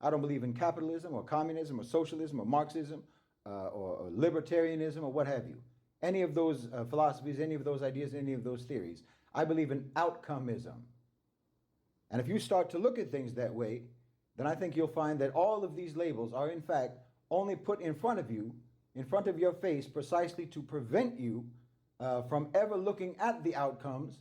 I don't believe in capitalism or communism or socialism or Marxism or libertarianism or what have you. Any of those philosophies, any of those ideas, any of those theories. I believe in outcomeism. And if you start to look at things that way, then I think you'll find that all of these labels are in fact only put in front of you, in front of your face, precisely to prevent you from ever looking at the outcomes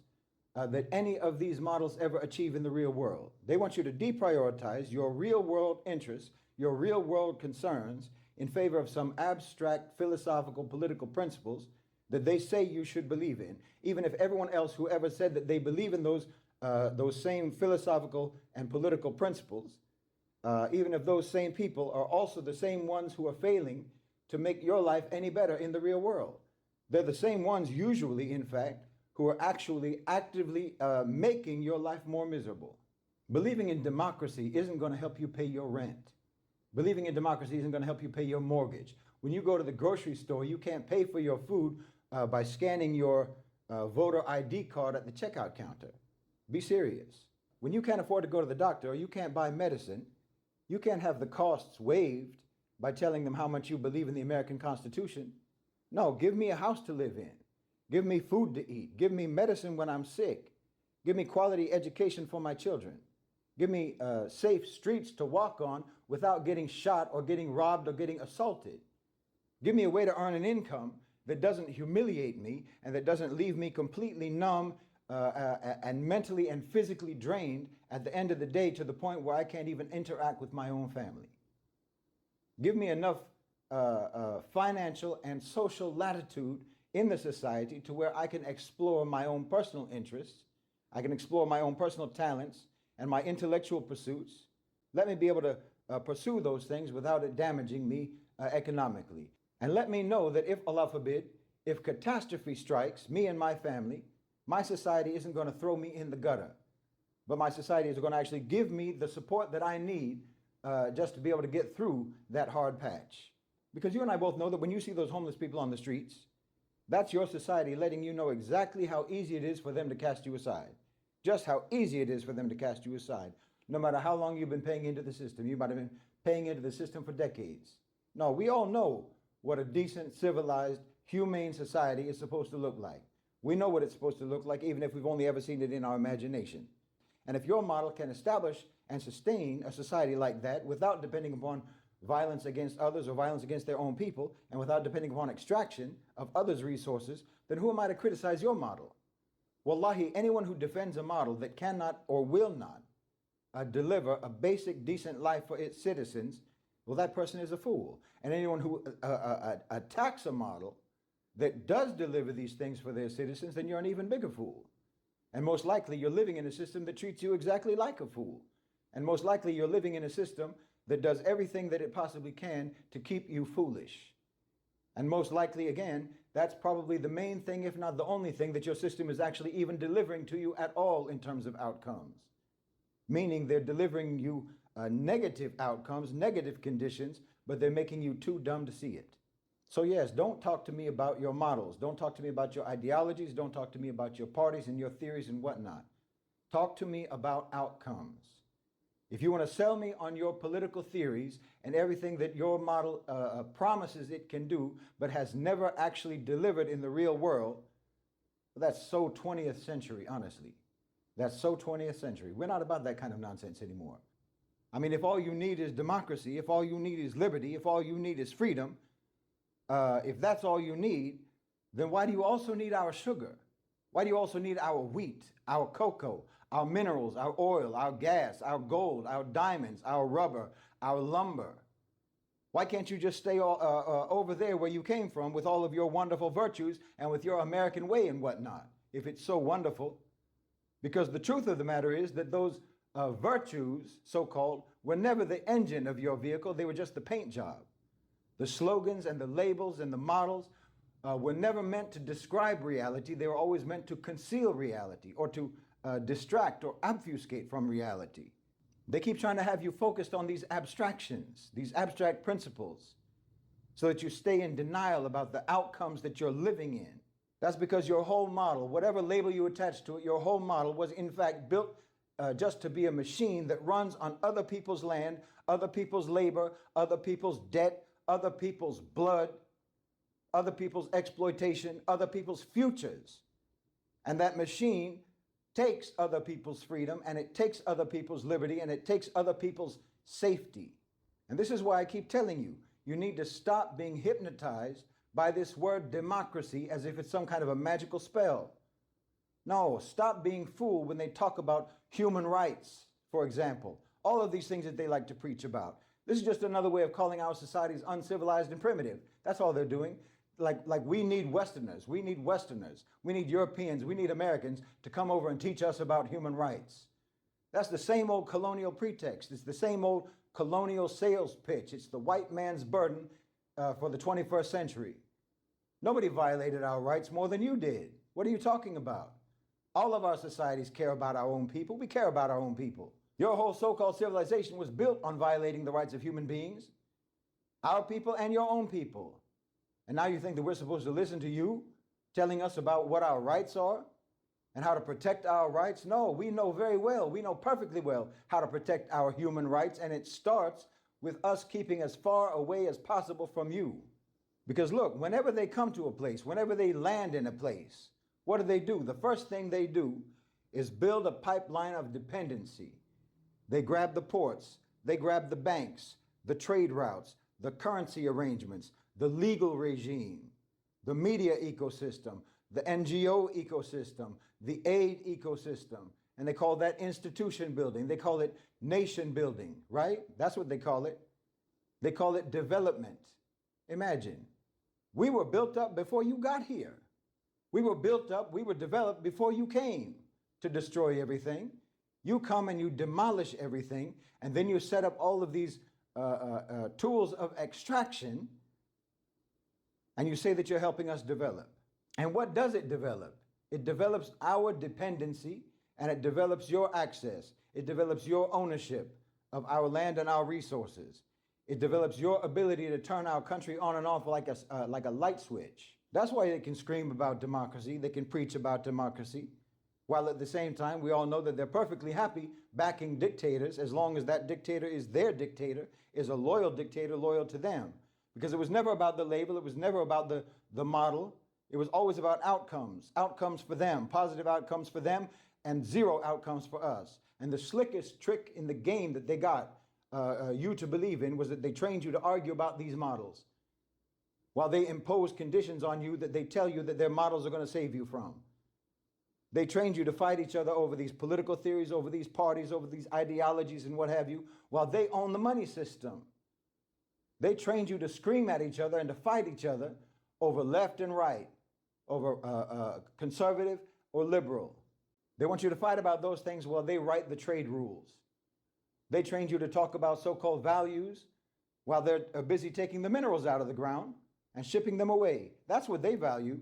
that any of these models ever achieve in the real world. They want you to deprioritize your real world interests, your real world concerns, in favor of some abstract philosophical political principles that they say you should believe in, even if everyone else who ever said that they believe in those same philosophical and political principles, even if those same people are also the same ones who are failing to make your life any better in the real world. They're the same ones, usually, in fact, who are actually actively making your life more miserable. Believing in democracy isn't going to help you pay your rent. Believing in democracy isn't going to help you pay your mortgage. When you go to the grocery store, you can't pay for your food by scanning your voter ID card at the checkout counter. Be serious. When you can't afford to go to the doctor or you can't buy medicine, you can't have the costs waived by telling them how much you believe in the American Constitution. No, give me a house to live in. Give me food to eat. Give me medicine when I'm sick. Give me quality education for my children. Give me safe streets to walk on without getting shot or getting robbed or getting assaulted. Give me a way to earn an income that doesn't humiliate me and that doesn't leave me completely numb and mentally and physically drained at the end of the day to the point where I can't even interact with my own family. Give me enough financial and social latitude in the society to where I can explore my own personal interests, I can explore my own personal talents and my intellectual pursuits. Let me be able to pursue those things without it damaging me economically. And let me know that if, Allah forbid, if catastrophe strikes me and my family, my society isn't going to throw me in the gutter, but my society is going to actually give me the support that I need just to be able to get through that hard patch. Because you and I both know that when you see those homeless people on the streets, that's your society letting you know exactly how easy it is for them to cast you aside. Just how easy it is for them to cast you aside. No matter how long you've been paying into the system. You might have been paying into the system for decades. No, we all know what a decent, civilized, humane society is supposed to look like. We know what it's supposed to look like, even if we've only ever seen it in our imagination. And if your model can establish and sustain a society like that without depending upon violence against others or violence against their own people, and without depending upon extraction of others' resources, then who am I to criticize your model? Wallahi, anyone who defends a model that cannot or will not deliver a basic, decent life for its citizens, well, that person is a fool. And anyone who attacks a model that does deliver these things for their citizens, then you're an even bigger fool. And most likely you're living in a system that treats you exactly like a fool. And most likely you're living in a system that does everything that it possibly can to keep you foolish. And most likely, again, that's probably the main thing, if not the only thing, that your system is actually even delivering to you at all in terms of outcomes. Meaning they're delivering you negative outcomes, negative conditions, but they're making you too dumb to see it. So yes, don't talk to me about your models. Don't talk to me about your ideologies. Don't talk to me about your parties and your theories and whatnot. Talk to me about outcomes. If you want to sell me on your political theories and everything that your model promises it can do, but has never actually delivered in the real world, that's so 20th century, honestly. That's so 20th century. We're not about that kind of nonsense anymore. I mean, if all you need is democracy, if all you need is liberty, if all you need is freedom, if that's all you need, then why do you also need our sugar? Why do you also need our wheat, our cocoa, our minerals, our oil, our gas, our gold, our diamonds, our rubber, our lumber? Why can't you just stay over there where you came from with all of your wonderful virtues and with your American way and whatnot, if it's so wonderful? Because the truth of the matter is that those virtues, so-called, were never the engine of your vehicle. They were just the paint job. The slogans and the labels and the models were never meant to describe reality. They were always meant to conceal reality or to distract or obfuscate from reality. They keep trying to have you focused on these abstractions, these abstract principles, so that you stay in denial about the outcomes that you're living in. That's because your whole model, whatever label you attach to it, your whole model was in fact built just to be a machine that runs on other people's land, other people's labor, other people's debt, other people's blood, other people's exploitation, other people's futures. And that machine takes other people's freedom, and it takes other people's liberty, and it takes other people's safety. And this is why I keep telling you, you need to stop being hypnotized by this word democracy as if it's some kind of a magical spell. No, stop being fooled when they talk about human rights, for example. All of these things that they like to preach about. This is just another way of calling our societies uncivilized and primitive. That's all they're doing. Like we need Westerners, we need Europeans, we need Americans to come over and teach us about human rights. That's the same old colonial pretext. It's the same old colonial sales pitch. It's the white man's burden for the 21st century. Nobody violated our rights more than you did. What are you talking about? All of our societies care about our own people. We care about our own people. Your whole so-called civilization was built on violating the rights of human beings, our people and your own people. And now you think that we're supposed to listen to you telling us about what our rights are and how to protect our rights? No, we know very well, we know perfectly well how to protect our human rights, and it starts with us keeping as far away as possible from you. Because look, whenever they come to a place, whenever they land in a place, what do? The first thing they do is build a pipeline of dependency. They grab the ports, they grab the banks, the trade routes, the currency arrangements, the legal regime, the media ecosystem, the NGO ecosystem, the aid ecosystem, and they call that institution building. They call it nation building, right? That's what they call it. They call it development. Imagine, we were built up before you got here. We were built up, we were developed before you came to destroy everything. You come and you demolish everything, and then you set up all of these tools of extraction, and you say that you're helping us develop. And what does it develop? It develops our dependency, and it develops your access. It develops your ownership of our land and our resources. It develops your ability to turn our country on and off like a light switch. That's why they can scream about democracy. They can preach about democracy, while at the same time, we all know that they're perfectly happy backing dictators as long as that dictator is their dictator, is a loyal dictator, loyal to them. Because it was never about the label, it was never about the model. It was always about outcomes for them, positive outcomes for them, and zero outcomes for us. And the slickest trick in the game that they got you to believe in was that they trained you to argue about these models, while they impose conditions on you that they tell you that their models are going to save you from. They trained you to fight each other over these political theories, over these parties, over these ideologies and what have you, while they own the money system. They trained you to scream at each other and to fight each other over left and right, over conservative or liberal. They want you to fight about those things while they write the trade rules. They trained you to talk about so-called values while they're busy taking the minerals out of the ground and shipping them away. That's what they value.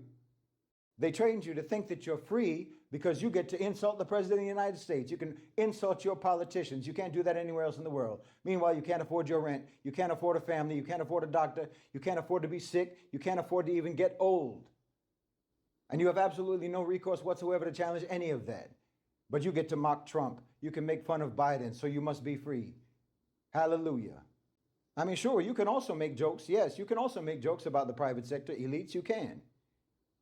They trained you to think that you're free because you get to insult the President of the United States. You can insult your politicians. You can't do that anywhere else in the world. Meanwhile, you can't afford your rent. You can't afford a family. You can't afford a doctor. You can't afford to be sick. You can't afford to even get old. And you have absolutely no recourse whatsoever to challenge any of that. But you get to mock Trump. You can make fun of Biden, so you must be free. Hallelujah. I mean, sure, you can also make jokes. Yes, you can also make jokes about the private sector elites. You can.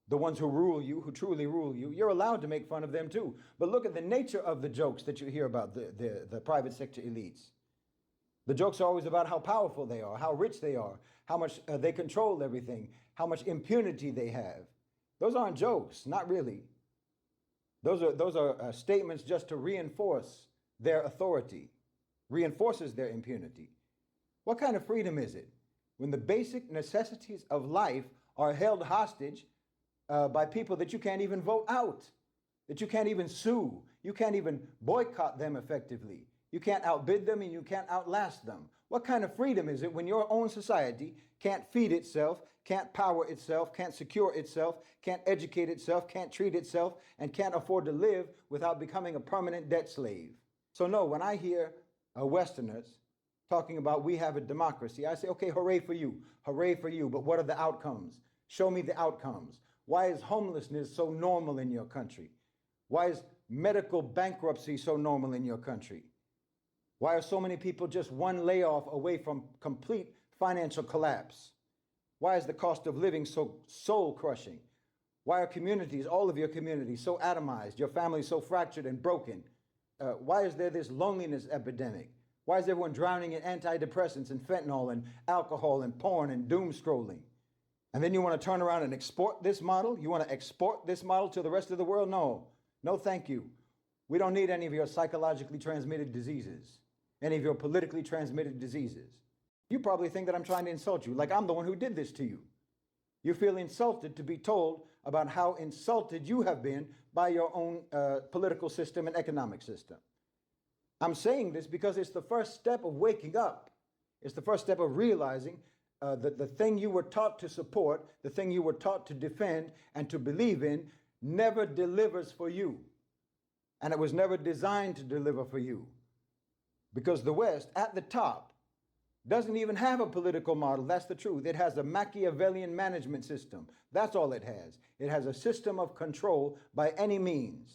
The ones who rule you, who truly rule you, you're allowed to make fun of them too. But look at the nature of the jokes that you hear about the private sector elites. The jokes are always about how powerful they are, how rich they are, how much they control everything, how much impunity they have. Those aren't jokes, not really. Those are statements just to reinforce their authority, reinforces their impunity. What kind of freedom is it when the basic necessities of life are held hostage by people that you can't even vote out, that you can't even sue, you can't even boycott them effectively, you can't outbid them and you can't outlast them? What kind of freedom is it when your own society can't feed itself, can't power itself, can't secure itself, can't educate itself, can't treat itself, and can't afford to live without becoming a permanent debt slave? So no, when I hear Westerners talking about we have a democracy, I say, okay, hooray for you, but what are the outcomes? Show me the outcomes. Why is homelessness so normal in your country? Why is medical bankruptcy so normal in your country? Why are so many people just one layoff away from complete financial collapse? Why is the cost of living so soul crushing? Why are communities, all of your communities, so atomized, your families so fractured and broken? Why is there this loneliness epidemic? Why is everyone drowning in antidepressants and fentanyl and alcohol and porn and doom scrolling? And then you want to turn around and export this model? You want to export this model to the rest of the world? No, no, thank you. We don't need any of your psychologically transmitted diseases, any of your politically transmitted diseases. You probably think that I'm trying to insult you, like I'm the one who did this to you. You feel insulted to be told about how insulted you have been by your own political system and economic system. I'm saying this because it's the first step of waking up. It's the first step of realizing that the thing you were taught to support, the thing you were taught to defend and to believe in, never delivers for you. And it was never designed to deliver for you. Because the West, at the top, doesn't even have a political model. That's the truth. It has a Machiavellian management system. That's all it has. It has a system of control by any means.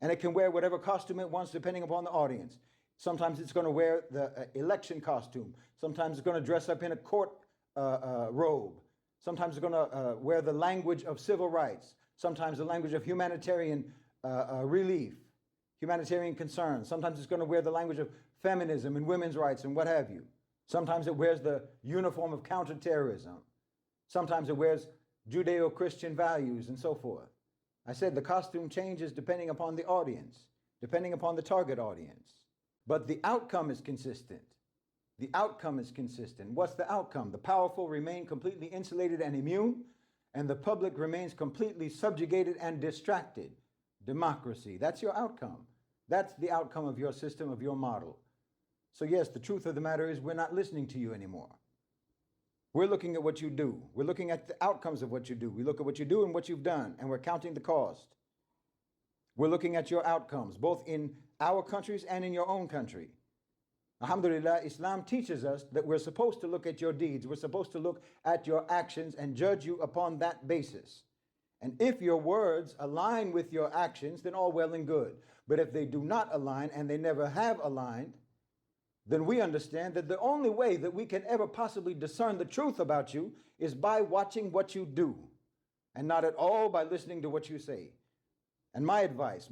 And it can wear whatever costume it wants depending upon the audience. Sometimes it's going to wear the election costume. Sometimes it's going to dress up in a court robe. Sometimes it's going to wear the language of civil rights. Sometimes the language of humanitarian relief, humanitarian concerns. Sometimes it's going to wear the language of feminism and women's rights and what have you. Sometimes it wears the uniform of counterterrorism. Sometimes it wears Judeo-Christian values and so forth. I said the costume changes depending upon the audience, depending upon the target audience. But the outcome is consistent. The outcome is consistent. What's the outcome? The powerful remain completely insulated and immune, and the public remains completely subjugated and distracted. Democracy, that's your outcome. That's the outcome of your system, of your model. So yes, the truth of the matter is we're not listening to you anymore. We're looking at what you do. We're looking at the outcomes of what you do. We look at what you do and what you've done, and we're counting the cost. We're looking at your outcomes, both in our countries and in your own country. Alhamdulillah, Islam teaches us that we're supposed to look at your deeds. We're supposed to look at your actions and judge you upon that basis. And if your words align with your actions, then all well and good. But if they do not align, and they never have aligned, then we understand that the only way that we can ever possibly discern the truth about you is by watching what you do, and not at all by listening to what you say. And my advice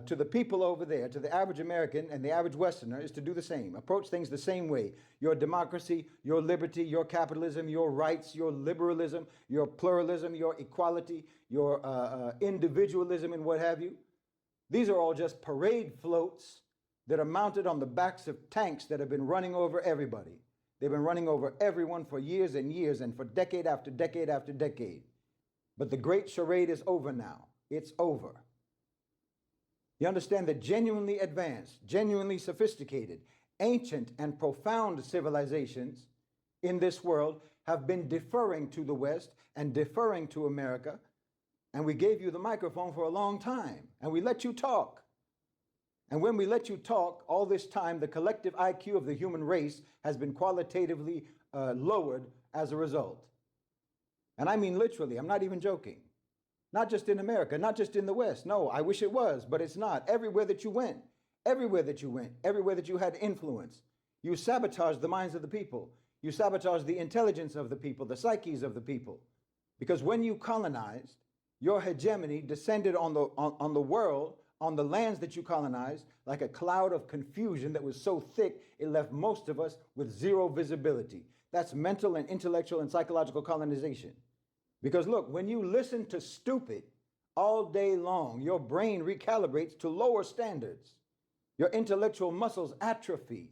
to the people over there, to the average American and the average Westerner, is to do the same. Approach things the same way. Your democracy, your liberty, your capitalism, your rights, your liberalism, your pluralism, your equality, your individualism and what have you. These are all just parade floats that are mounted on the backs of tanks that have been running over everybody. They've been running over everyone for years and years and for decade after decade after decade. But the great charade is over now. It's over. You understand that genuinely advanced, genuinely sophisticated, ancient and profound civilizations in this world have been deferring to the West and deferring to America. And we gave you the microphone for a long time, and we let you talk. And when we let you talk, all this time, the collective IQ of the human race has been qualitatively lowered as a result. And I mean literally, I'm not even joking. Not just in America, not just in the West. No, I wish it was, but it's not. Everywhere that you went, everywhere that you went, everywhere that you had influence, you sabotaged the minds of the people. You sabotaged the intelligence of the people, the psyches of the people. Because when you colonized, your hegemony descended on the world, on the lands that you colonized, like a cloud of confusion that was so thick it left most of us with zero visibility. That's mental and intellectual and psychological colonization. Because look, when you listen to stupid all day long, your brain recalibrates to lower standards. Your intellectual muscles atrophy.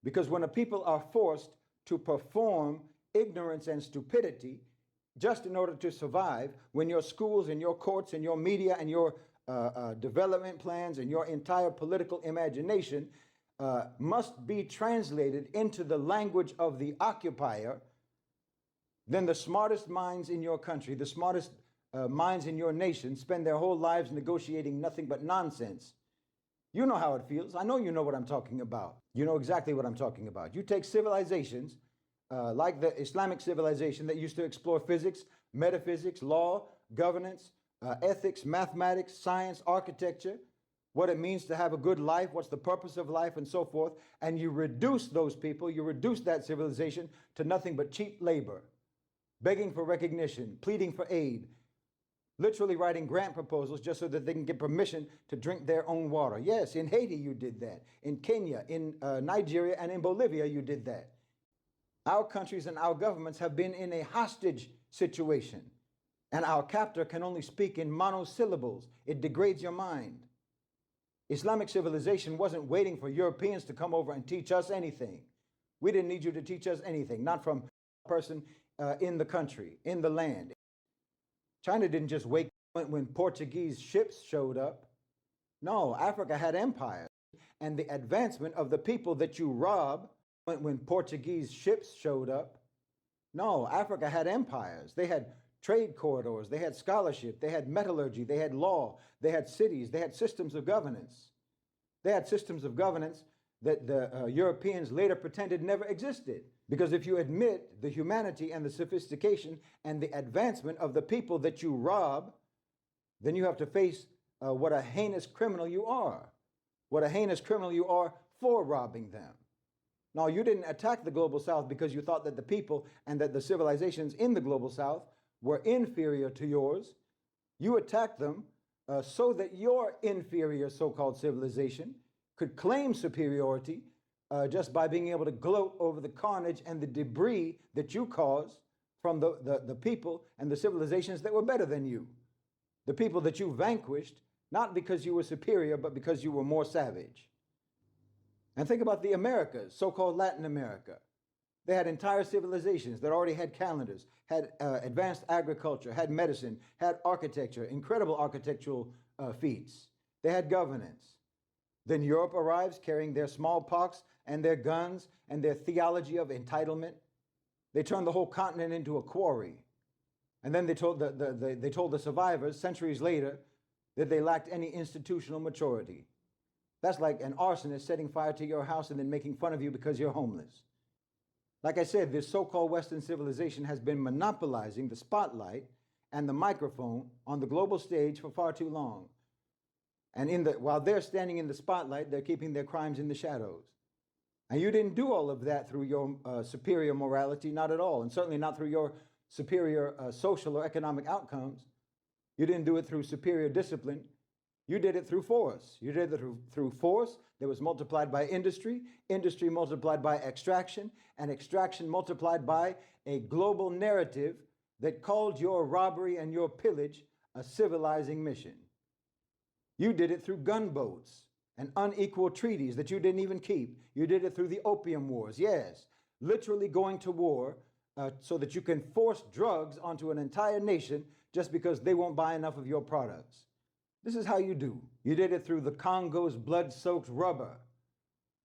Because when a people are forced to perform ignorance and stupidity just in order to survive, when your schools and your courts and your media and your development plans and your entire political imagination must be translated into the language of the occupier, then the smartest minds in your country, the smartest minds in your nation spend their whole lives negotiating nothing but nonsense. You know how it feels. I know you know what I'm talking about. You know exactly what I'm talking about. You take civilizations like the Islamic civilization that used to explore physics, metaphysics, law, governance, ethics, mathematics, science, architecture, what it means to have a good life, what's the purpose of life, and so forth. And you reduce those people, you reduce that civilization to nothing but cheap labor, begging for recognition, pleading for aid, literally writing grant proposals just so that they can get permission to drink their own water. Yes, in Haiti you did that. In Kenya, in Nigeria, and in Bolivia you did that. Our countries and our governments have been in a hostage situation, and our captor can only speak in monosyllables. It degrades your mind. Islamic civilization wasn't waiting for Europeans to come over and teach us anything. We didn't need you to teach us anything, not from a person in the country, in the land. China didn't just wake up when Portuguese ships showed up. No, Africa had empires, and the advancement of the people that you rob when Portuguese ships showed up. No, Africa had empires. They had trade corridors, they had scholarship, they had metallurgy, they had law, they had cities, they had systems of governance. They had systems of governance that the Europeans later pretended never existed. Because if you admit the humanity and the sophistication and the advancement of the people that you rob, then you have to face what a heinous criminal you are. What a heinous criminal you are for robbing them. Now, you didn't attack the Global South because you thought that the people and that the civilizations in the Global South were inferior to yours. You attacked them so that your inferior so-called civilization could claim superiority just by being able to gloat over the carnage and the debris that you caused from the people and the civilizations that were better than you. The people that you vanquished, not because you were superior, but because you were more savage. And think about the Americas, so-called Latin America. They had entire civilizations that already had calendars, had advanced agriculture, had medicine, had architecture, incredible architectural feats. They had governance. Then Europe arrives carrying their smallpox and their guns and their theology of entitlement. They turned the whole continent into a quarry. And then they told the survivors centuries later that they lacked any institutional maturity. That's like an arsonist setting fire to your house and then making fun of you because you're homeless. Like I said, this so-called Western civilization has been monopolizing the spotlight and the microphone on the global stage for far too long. And while they're standing in the spotlight, they're keeping their crimes in the shadows. And you didn't do all of that through your superior morality, not at all, and certainly not through your superior social or economic outcomes. You didn't do it through superior discipline. You did it through force. You did it through force that was multiplied by industry, industry multiplied by extraction, and extraction multiplied by a global narrative that called your robbery and your pillage a civilizing mission. You did it through gunboats and unequal treaties that you didn't even keep. You did it through the Opium Wars, yes, literally going to war so that you can force drugs onto an entire nation just because they won't buy enough of your products. This is how you do. You did it through the Congo's blood-soaked rubber,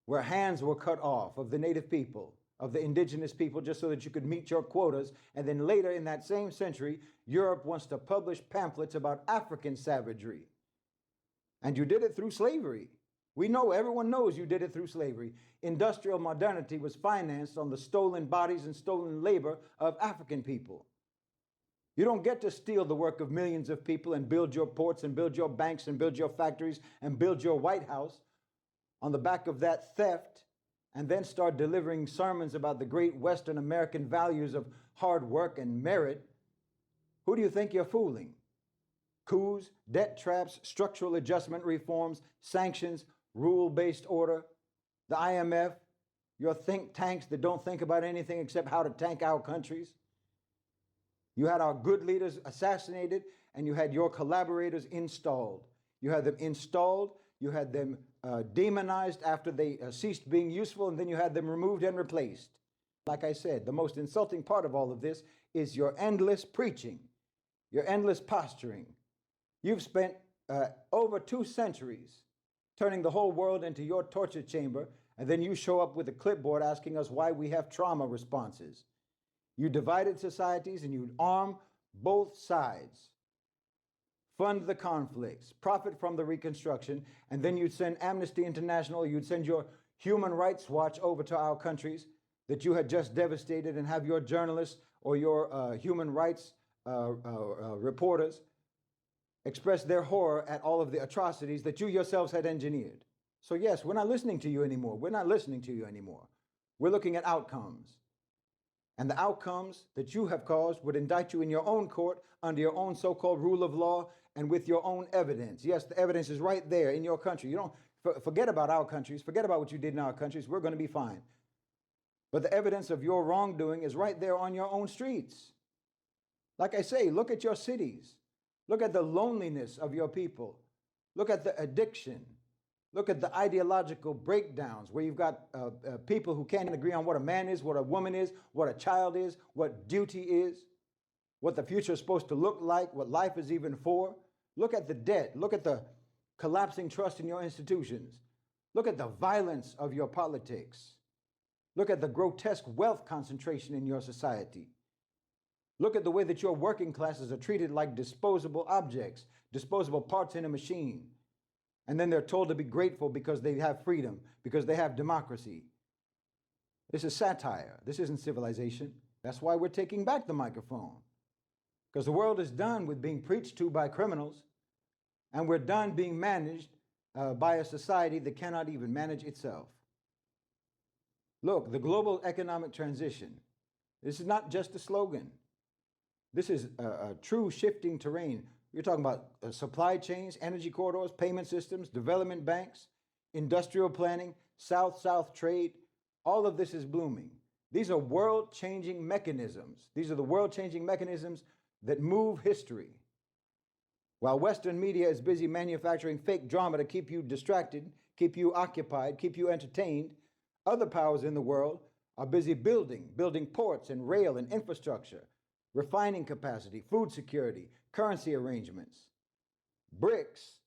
where hands were cut off of the native people, of the indigenous people, just so that you could meet your quotas. And then later in that same century, Europe wants to publish pamphlets about African savagery. And you did it through slavery. We know, everyone knows you did it through slavery. Industrial modernity was financed on the stolen bodies and stolen labor of African people. You don't get to steal the work of millions of people and build your ports and build your banks and build your factories and build your White House on the back of that theft and then start delivering sermons about the great Western American values of hard work and merit. Who do you think you're fooling? Coups, debt traps, structural adjustment reforms, sanctions, rule-based order, the IMF, your think tanks that don't think about anything except how to tank our countries. You had our good leaders assassinated, and you had your collaborators installed. You had them installed, you had them demonized after they ceased being useful, and then you had them removed and replaced. Like I said, the most insulting part of all of this is your endless preaching, your endless posturing. You've spent over 2 centuries turning the whole world into your torture chamber, and then you show up with a clipboard asking us why we have trauma responses. You divided societies and you arm both sides, fund the conflicts, profit from the reconstruction, and then you'd send Amnesty International, you'd send your Human Rights Watch over to our countries that you had just devastated and have your journalists or your human rights reporters expressed their horror at all of the atrocities that you yourselves had engineered. So yes, we're not listening to you anymore. We're not listening to you anymore. We're looking at outcomes. And the outcomes that you have caused would indict you in your own court under your own so-called rule of law and with your own evidence. Yes, the evidence is right there in your country. You don't forget about our countries. Forget about what you did in our countries. We're going to be fine. But the evidence of your wrongdoing is right there on your own streets. Like I say, look at your cities. Look at the loneliness of your people. Look at the addiction. Look at the ideological breakdowns where you've got people who can't agree on what a man is, what a woman is, what a child is, what duty is, what the future is supposed to look like, what life is even for. Look at the debt. Look at the collapsing trust in your institutions. Look at the violence of your politics. Look at the grotesque wealth concentration in your society. Look at the way that your working classes are treated like disposable objects, disposable parts in a machine. And then they're told to be grateful because they have freedom, because they have democracy. This is satire. This isn't civilization. That's why we're taking back the microphone. Because the world is done with being preached to by criminals, and we're done being managed by a society that cannot even manage itself. Look, the global economic transition, this is not just a slogan. This is a true shifting terrain. You're talking about supply chains, energy corridors, payment systems, development banks, industrial planning, South-South trade. All of this is blooming. These are world-changing mechanisms. These are the world-changing mechanisms that move history. While Western media is busy manufacturing fake drama to keep you distracted, keep you occupied, keep you entertained, other powers in the world are busy building ports and rail and infrastructure, refining capacity, food security, currency arrangements. BRICS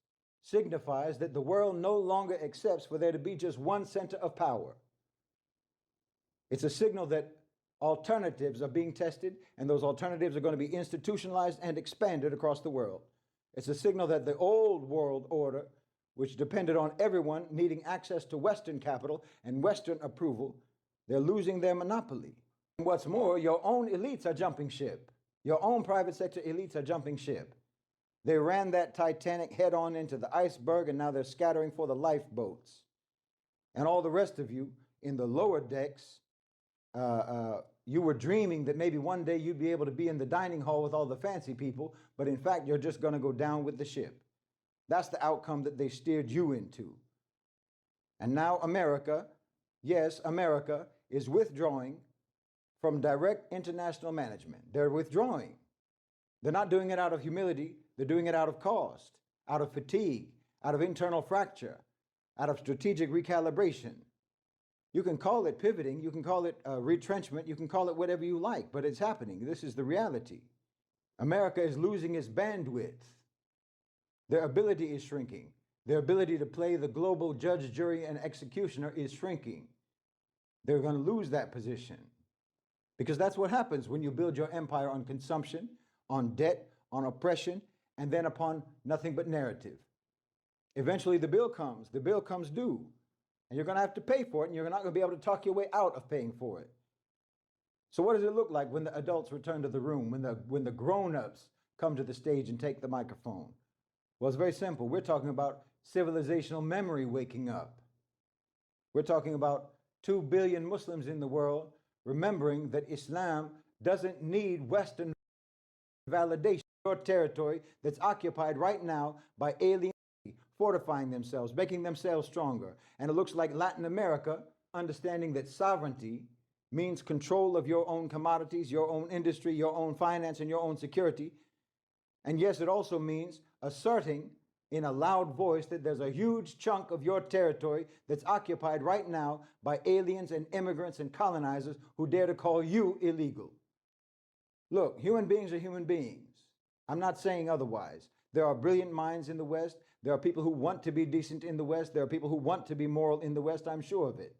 signifies that the world no longer accepts for there to be just one center of power. It's a signal that alternatives are being tested, and those alternatives are going to be institutionalized and expanded across the world. It's a signal that the old world order, which depended on everyone needing access to Western capital and Western approval, they're losing their monopoly. And what's more, your own elites are jumping ship. Your own private sector elites are jumping ship. They ran that Titanic head on into the iceberg, and now they're scattering for the lifeboats. And all the rest of you in the lower decks, you were dreaming that maybe one day you'd be able to be in the dining hall with all the fancy people, but in fact, you're just going to go down with the ship. That's the outcome that they steered you into. And now America, yes, America is withdrawing from direct international management. They're withdrawing. They're not doing it out of humility. They're doing it out of cost, out of fatigue, out of internal fracture, out of strategic recalibration. You can call it pivoting. You can call it retrenchment. You can call it whatever you like, but it's happening. This is the reality. America is losing its bandwidth. Their ability is shrinking. Their ability to play the global judge, jury, and executioner is shrinking. They're going to lose that position. Because that's what happens when you build your empire on consumption, on debt, on oppression, and then upon nothing but narrative. Eventually the bill comes due, and you're going to have to pay for it, and you're not going to be able to talk your way out of paying for it. So what does it look like when the adults return to the room, when the grown-ups come to the stage and take the microphone? Well, it's very simple. We're talking about civilizational memory waking up. We're talking about 2 billion Muslims in the world remembering that Islam doesn't need Western validation. Your territory that's occupied right now by aliens, fortifying themselves, making themselves stronger. And it looks like Latin America, understanding that sovereignty means control of your own commodities, your own industry, your own finance, and your own security. And yes, it also means asserting in a loud voice that there's a huge chunk of your territory that's occupied right now by aliens and immigrants and colonizers who dare to call you illegal. Look, human beings are human beings. I'm not saying otherwise. There are brilliant minds in the West. There are people who want to be decent in the West. There are people who want to be moral in the West, I'm sure of it.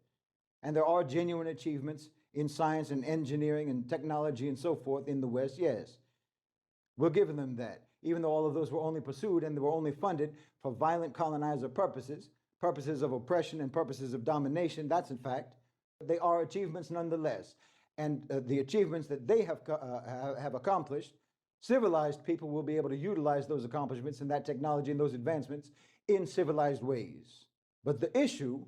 And there are genuine achievements in science and engineering and technology and so forth in the West, yes. We're giving them that, even though all of those were only pursued and they were only funded for violent colonizer purposes, purposes of oppression and purposes of domination. That's in fact. They are achievements nonetheless. And the achievements that they have accomplished Civilized people will be able to utilize those accomplishments and that technology and those advancements in civilized ways. But the issue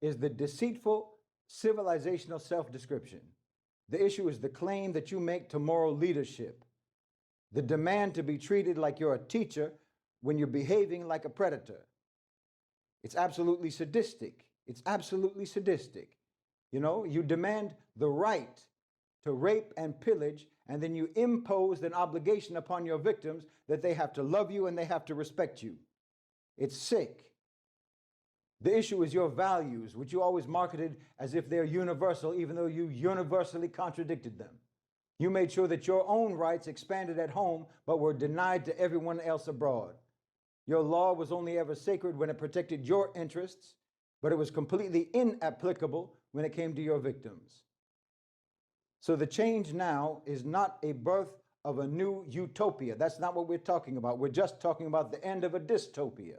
is the deceitful civilizational self-description. The issue is the claim that you make to moral leadership, the demand to be treated like you're a teacher when you're behaving like a predator. It's absolutely sadistic. It's absolutely sadistic. You know, you demand the right to rape and pillage, and then you impose an obligation upon your victims that they have to love you and they have to respect you. It's sick. The issue is your values, which you always marketed as if they're universal, even though you universally contradicted them. You made sure that your own rights expanded at home, but were denied to everyone else abroad. Your law was only ever sacred when it protected your interests, but it was completely inapplicable when it came to your victims. So the change now is not a birth of a new utopia. That's not what we're talking about. We're just talking about the end of a dystopia.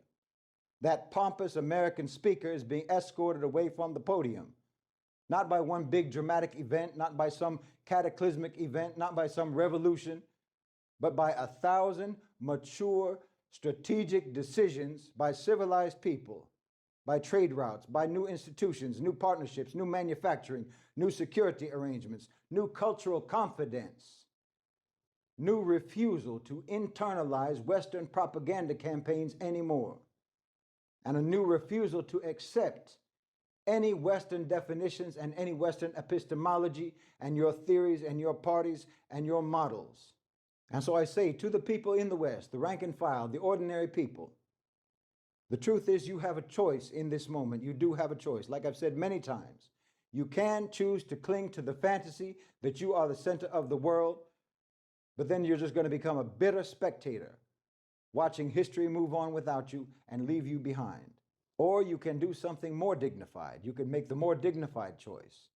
That pompous American speaker is being escorted away from the podium, not by one big dramatic event, not by some cataclysmic event, not by some revolution, but by 1,000 mature, strategic decisions by civilized people, by trade routes, by new institutions, new partnerships, new manufacturing, new security arrangements, new cultural confidence, new refusal to internalize Western propaganda campaigns anymore, and a new refusal to accept any Western definitions and any Western epistemology and your theories and your parties and your models. And so I say to the people in the West, the rank and file, the ordinary people, the truth is you have a choice in this moment. You do have a choice. Like I've said many times, you can choose to cling to the fantasy that you are the center of the world, but then you're just going to become a bitter spectator, watching history move on without you and leave you behind. Or you can do something more dignified. You can make the more dignified choice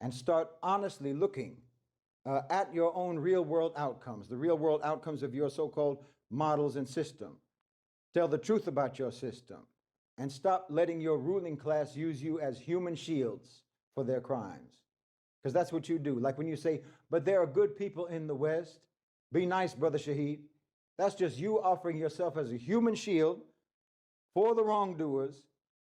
and start honestly looking at your own real world outcomes, the real world outcomes of your so-called models and system. Tell the truth about your system and stop letting your ruling class use you as human shields for their crimes. Because that's what you do. Like when you say, but there are good people in the West. Be nice, Brother Shahid. That's just you offering yourself as a human shield for the wrongdoers,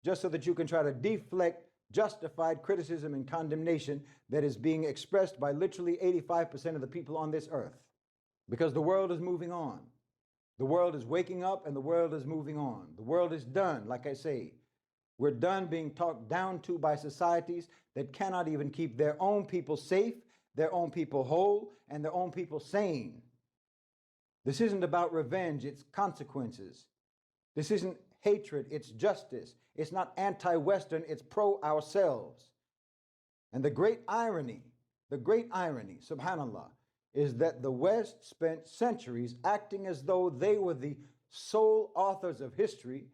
just so that you can try to deflect justified criticism and condemnation that is being expressed by literally 85% of the people on this earth. Because the world is moving on. The world is waking up and the world is moving on. The world is done, like I say. We're done being talked down to by societies that cannot even keep their own people safe, their own people whole, and their own people sane. This isn't about revenge, it's consequences. This isn't hatred, it's justice. It's not anti-Western, it's pro-ourselves. And the great irony, subhanAllah, is that the West spent centuries acting as though they were the sole authors of history,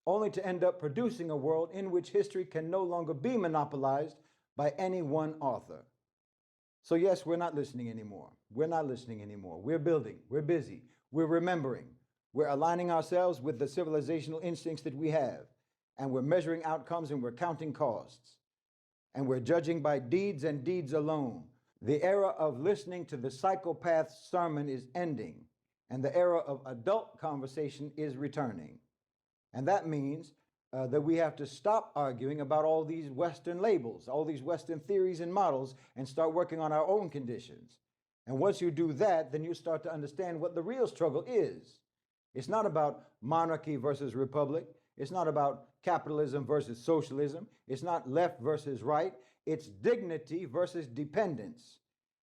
only to end up producing a world in which history can no longer be monopolized by any one author. So yes, we're not listening anymore. We're not listening anymore. We're building, we're busy, we're remembering, we're aligning ourselves with the civilizational instincts that we have, and we're measuring outcomes and we're counting costs, and we're judging by deeds and deeds alone. The era of listening to the psychopath's sermon is ending, and the era of adult conversation is returning. And that means that we have to stop arguing about all these Western labels, all these Western theories and models, and start working on our own conditions. And once you do that, then you start to understand what the real struggle is. It's not about monarchy versus republic. It's not about capitalism versus socialism. It's not left versus right. It's dignity versus dependence.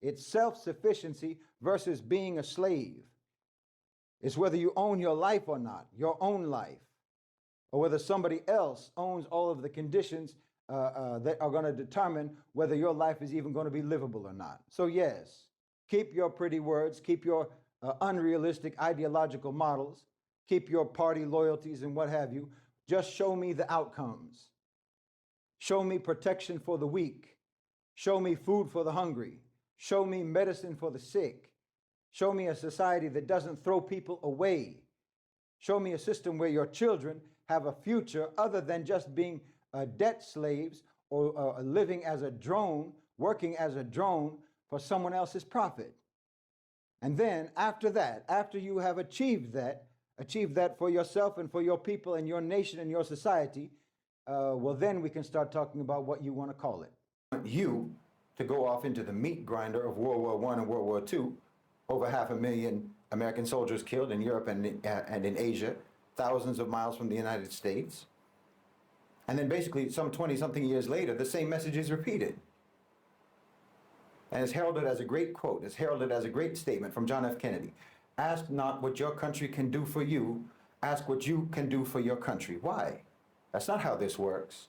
It's self-sufficiency versus being a slave. It's whether you own your life or not, your own life, or whether somebody else owns all of the conditions that are going to determine whether your life is even going to be livable or not. So yes, keep your pretty words, keep your unrealistic ideological models, keep your party loyalties and what have you. Just show me the outcomes. Show me protection for the weak. Show me food for the hungry. Show me medicine for the sick. Show me a society that doesn't throw people away. Show me a system where your children have a future other than just being debt slaves or living as a drone, working as a drone for someone else's profit. And then after that, after you have achieved that for yourself and for your people and your nation and your society, well, then we can start talking about what you want to call it. You to go off into the meat grinder of World War I and World War II, over 500,000 American soldiers killed in Europe and in Asia, thousands of miles from the United States. And then basically some 20-something years later, the same message is repeated. And it's heralded as a great quote, it's heralded as a great statement from John F. Kennedy. Ask not what your country can do for you, ask what you can do for your country. Why? That's not how this works.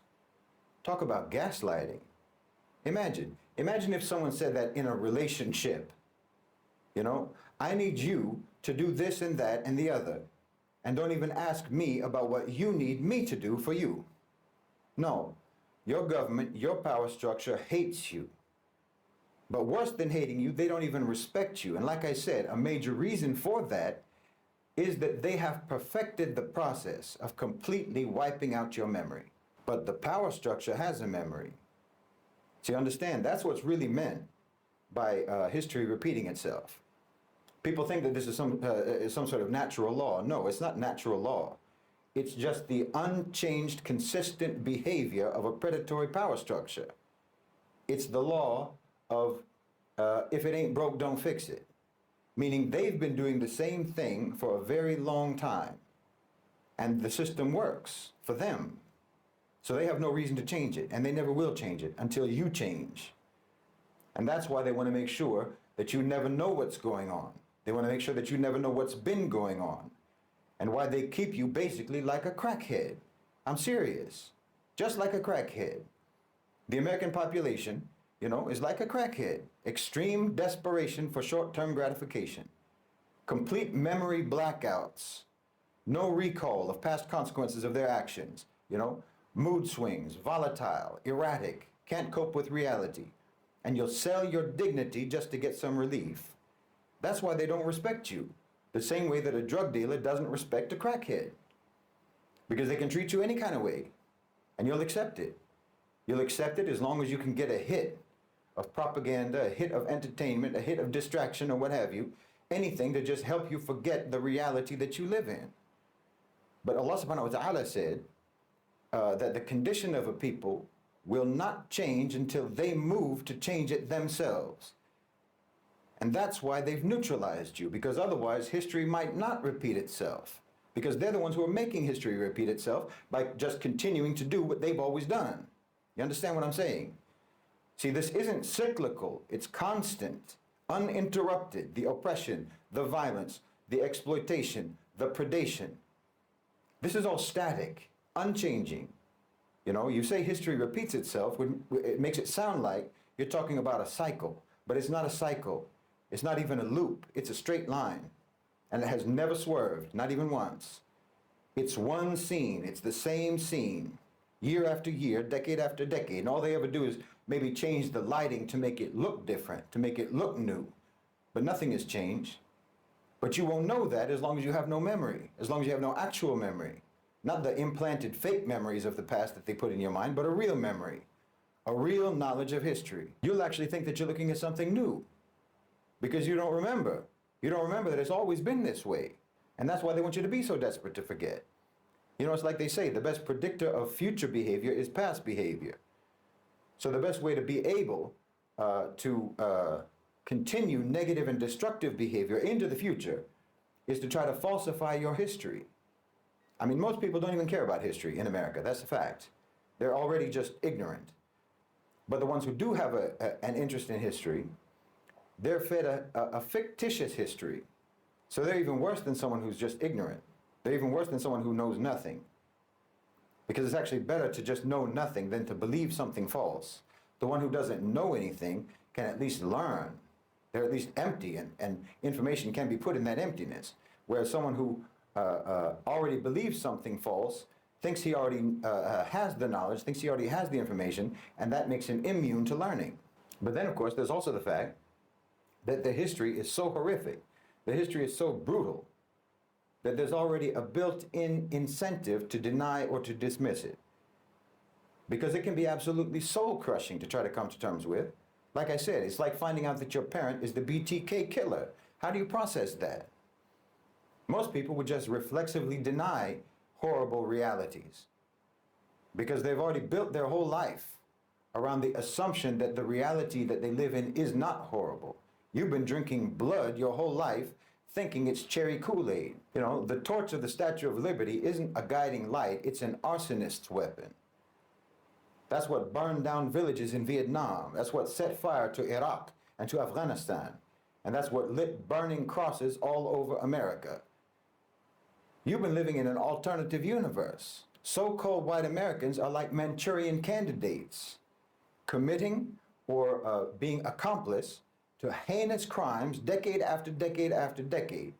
Talk about gaslighting. Imagine if someone said that in a relationship. You know, I need you to do this and that and the other, and don't even ask me about what you need me to do for you. No, your government, your power structure hates you. But worse than hating you, they don't even respect you. And like I said, a major reason for that is that they have perfected the process of completely wiping out your memory. But the power structure has a memory. So you understand, that's what's really meant by history repeating itself. People think that this is some sort of natural law. No, it's not natural law. It's just the unchanged, consistent behavior of a predatory power structure. It's the law of if it ain't broke, don't fix it. Meaning they've been doing the same thing for a very long time. And the system works for them. So they have no reason to change it, and they never will change it until you change. And that's why they want to make sure that you never know what's going on. They want to make sure that you never know what's been going on. And why they keep you basically like a crackhead. I'm serious. Just like a crackhead. The American population, you know, is like a crackhead. Extreme desperation for short-term gratification. Complete memory blackouts. No recall of past consequences of their actions. You know, mood swings, volatile, erratic, can't cope with reality. And you'll sell your dignity just to get some relief. That's why they don't respect you. The same way that a drug dealer doesn't respect a crackhead. Because they can treat you any kind of way. And you'll accept it. You'll accept it as long as you can get a hit of propaganda, a hit of entertainment, a hit of distraction, or what have you. Anything to just help you forget the reality that you live in. But Allah subhanahu wa ta'ala said that the condition of a people will not change until they move to change it themselves. And that's why they've neutralized you, because otherwise history might not repeat itself. Because they're the ones who are making history repeat itself by just continuing to do what they've always done. You understand what I'm saying? See, this isn't cyclical, it's constant, uninterrupted. The oppression, the violence, the exploitation, the predation. This is all static, unchanging. You know, you say history repeats itself, it makes it sound like you're talking about a cycle, but it's not a cycle. It's not even a loop. It's a straight line. And it has never swerved, not even once. It's one scene. It's the same scene, year after year, decade after decade. And all they ever do is maybe change the lighting to make it look different, to make it look new. But nothing has changed. But you won't know that as long as you have no memory, as long as you have no actual memory. Not the implanted fake memories of the past that they put in your mind, but a real memory, a real knowledge of history. You'll actually think that you're looking at something new because you don't remember. You don't remember that it's always been this way. And that's why they want you to be so desperate to forget. You know, it's like they say, the best predictor of future behavior is past behavior. So the best way to be able to continue negative and destructive behavior into the future is to try to falsify your history. I mean, most people don't even care about history in America. That's a fact. They're already just ignorant. But the ones who do have an interest in history, they're fed a fictitious history. So they're even worse than someone who's just ignorant. They're even worse than someone who knows nothing. Because it's actually better to just know nothing than to believe something false. The one who doesn't know anything can at least learn. They're at least empty, and information can be put in that emptiness. Whereas someone who already believes something false, thinks he already has the knowledge, thinks he already has the information, and that makes him immune to learning. But then, of course, there's also the fact that the history is so horrific, the history is so brutal, that there's already a built-in incentive to deny or to dismiss it. Because it can be absolutely soul-crushing to try to come to terms with. Like I said, it's like finding out that your parent is the BTK killer. How do you process that? Most people would just reflexively deny horrible realities because they've already built their whole life around the assumption that the reality that they live in is not horrible. You've been drinking blood your whole life thinking it's cherry Kool-Aid. You know, the torch of the Statue of Liberty isn't a guiding light, it's an arsonist's weapon. That's what burned down villages in Vietnam. That's what set fire to Iraq and to Afghanistan. And that's what lit burning crosses all over America. You've been living in an alternative universe. So-called white Americans are like Manchurian candidates, committing or being accomplice to heinous crimes decade after decade after decade,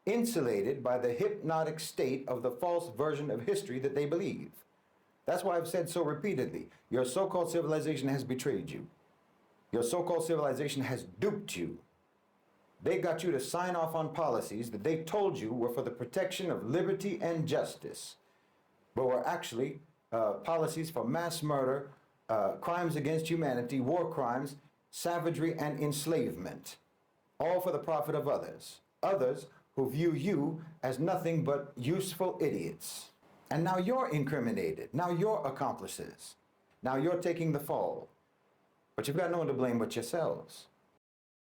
insulated by the hypnotic state of the false version of history that they believe. That's why I've said so repeatedly, your so-called civilization has betrayed you. Your so-called civilization has duped you. They got you to sign off on policies that they told you were for the protection of liberty and justice, but were actually policies for mass murder, crimes against humanity, war crimes, savagery, and enslavement, all for the profit of others. Others who view you as nothing but useful idiots. And now you're incriminated. Now you're accomplices. Now you're taking the fall. But you've got no one to blame but yourselves.